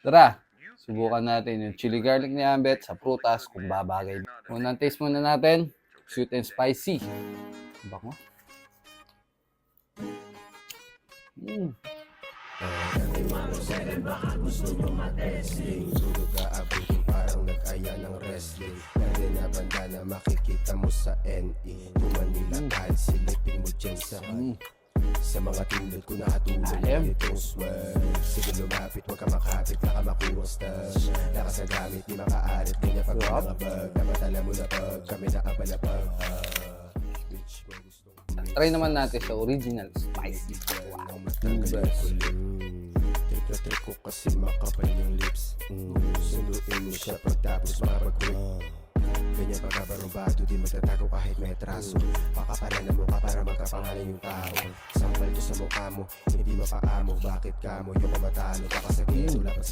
Tara, subukan natin yung chili garlic ni Ambet sa prutas kung babagay. Unang taste muna natin, sweet and spicy. Bango. Tulog ka abutin parang nag-aya ng wrestling. Dali na banda na makikita mo sa NE. Tumanila kahit silipin mo dyan sa mga tindot ko nakatulog na itong swag. Sige lumapit, huwag ka makapit, baka makuha stuff. Lakas na gamit, di makaarit, di niya pag mga bag. Dapat alam mo na pag kami na abalapag. Try naman natin sa original spicy. Wow, matanggal kulim. Trip ko kasi makapal yung lips. Sunduin mo siya pagtapos makapag-quit. Ganyan pagkabarubado, di magtatago kahit may traso. Pakapalan na mukha para magkapangalan yung tao. Sampal ko sa mukha mo, hindi mapaamo. Bakit ka mo yung kamatalo? Baka sa gito, lapat